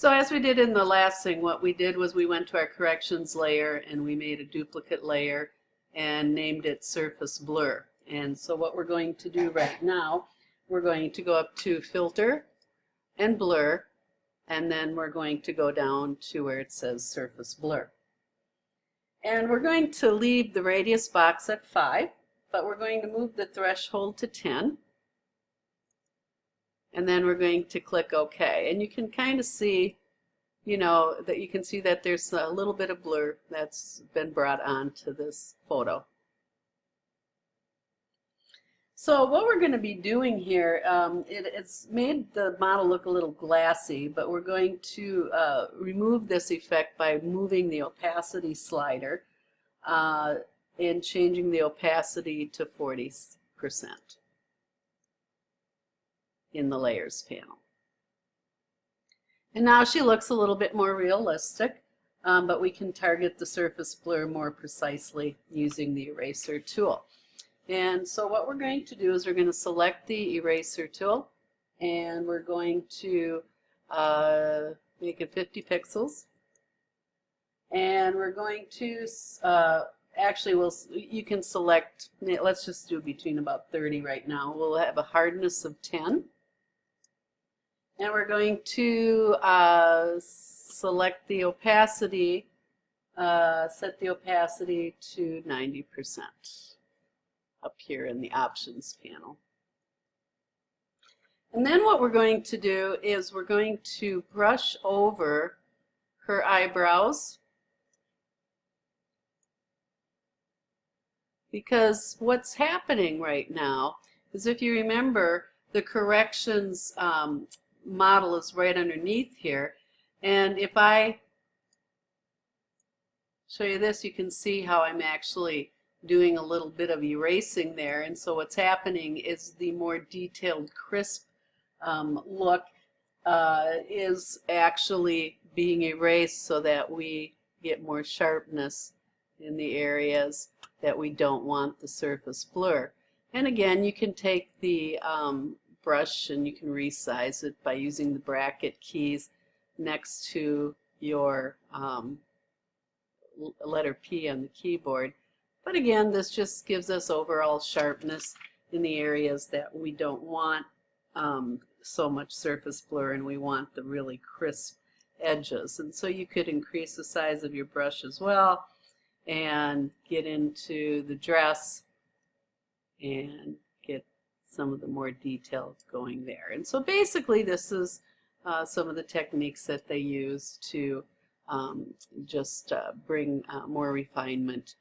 So as we did in the last thing, what we did was we went to our corrections layer and we made a duplicate layer and named it Surface Blur. And so what we're going to do right now, we're going to go up to Filter and Blur, and then we're going to go down to where it says Surface Blur. And we're going to leave the radius box at 5, but we're going to move the threshold to 10. And then we're going to click OK. And you can kind of see, that you can see that there's a little bit of blur that's been brought onto this photo. So what we're going to be doing here, it's made the model look a little glassy, but we're going to remove this effect by moving the opacity slider and changing the opacity to 40% in the layers panel. And now she looks a little bit more realistic, but we can target the surface blur more precisely using the eraser tool. And so what we're going to do is we're going to select the eraser tool and we're going to make it 50 pixels. And we're going to, you can select, let's just do between about 30 right now. We'll have a hardness of 10. And we're going to select the opacity, set the opacity to 90% up here in the options panel. And then what we're going to do is we're going to brush over her eyebrows, because what's happening right now is, if you remember, the corrections model is right underneath here, and if I show you this, you can see how I'm actually doing a little bit of erasing there. And so what's happening is the more detailed, crisp look is actually being erased so that we get more sharpness in the areas that we don't want the surface blur. And again, you can take the brush and you can resize it by using the bracket keys next to your letter P on the keyboard. But again, this just gives us overall sharpness in the areas that we don't want so much surface blur, and we want the really crisp edges. And so you could increase the size of your brush as well and get into the dress and get some of the more detail going there. And so basically this is some of the techniques that they use to just bring more refinement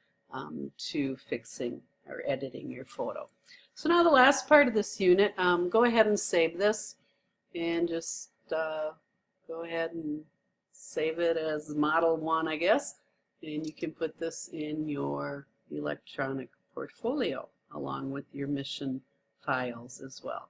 to fixing or editing your photo. So now the last part of this unit, go ahead and save this and just go ahead and save it as Model 1, I guess, and you can put this in your electronic portfolio along with your mission files as well.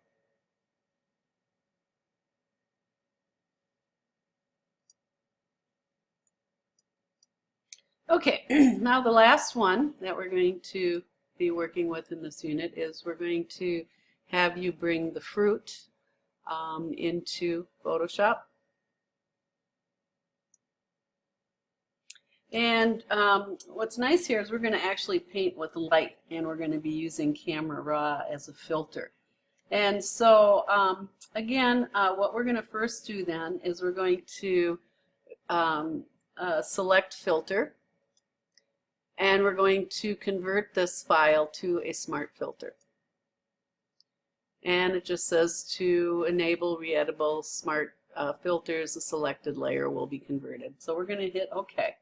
Okay, now the last one that we're going to be working with in this unit is we're going to have you bring the fruit into Photoshop. And what's nice here is we're going to actually paint with light, and we're going to be using Camera Raw as a filter. And so again, what we're going to first do then is we're going to select Filter, and we're going to convert this file to a smart filter. And it just says to enable re-editable smart filters, a selected layer will be converted. So we're going to hit OK.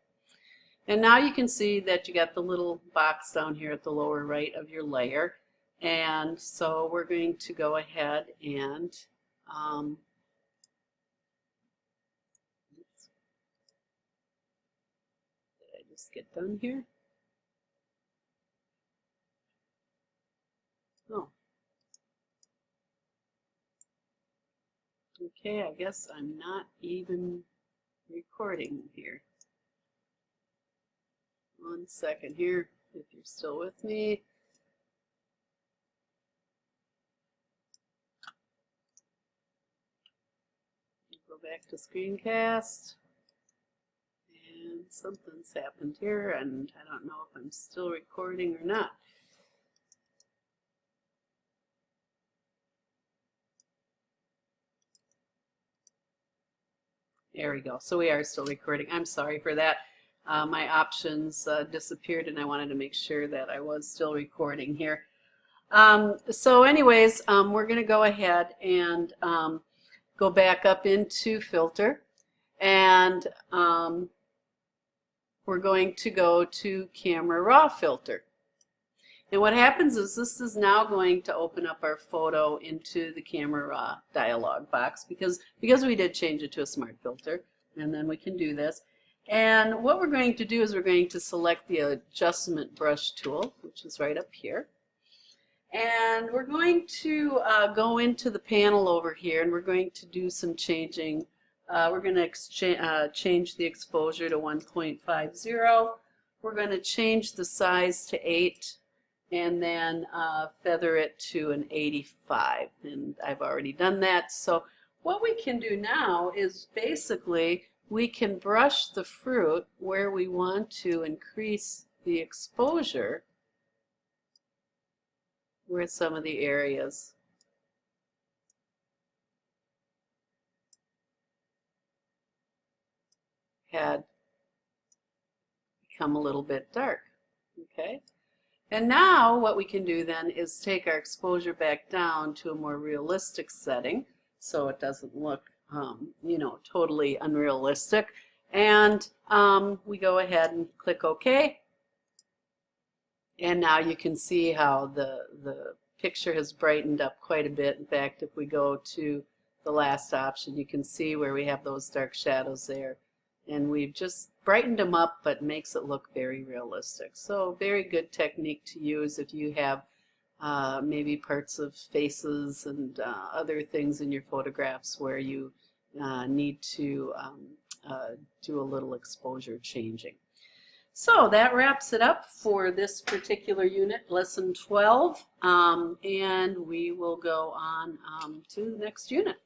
And now you can see that you got the little box down here at the lower right of your layer. And so we're going to go ahead and did I just get done here? Oh. Okay, I guess I'm not even recording here. One second here, if you're still with me. Go back to screencast. And something's happened here, and I don't know if I'm still recording or not. There we go. So we are still recording. I'm sorry for that. My options disappeared, and I wanted to make sure that I was still recording here. So anyways, we're going to go ahead and go back up into Filter, and we're going to go to Camera Raw Filter. And what happens is this is now going to open up our photo into the Camera Raw dialog box because we did change it to a smart filter, and then we can do this. And what we're going to do is we're going to select the adjustment brush tool, which is right up here. And we're going to go into the panel over here, and we're going to do some changing. We're going to change the exposure to 1.50. We're going to change the size to 8. And then feather it to an 85, and I've already done that. So what we can do now is basically we can brush the fruit where we want to increase the exposure where some of the areas had become a little bit dark. Okay. And now what we can do then is take our exposure back down to a more realistic setting so it doesn't look, you know, totally unrealistic. And we go ahead and click OK. And now you can see how the picture has brightened up quite a bit. In fact, if we go to the last option, you can see where we have those dark shadows there. And we've just brightened them up, but makes it look very realistic. So very good technique to use if you have maybe parts of faces and other things in your photographs where you need to do a little exposure changing. So that wraps it up for this particular unit, lesson 12, and we will go on to the next unit.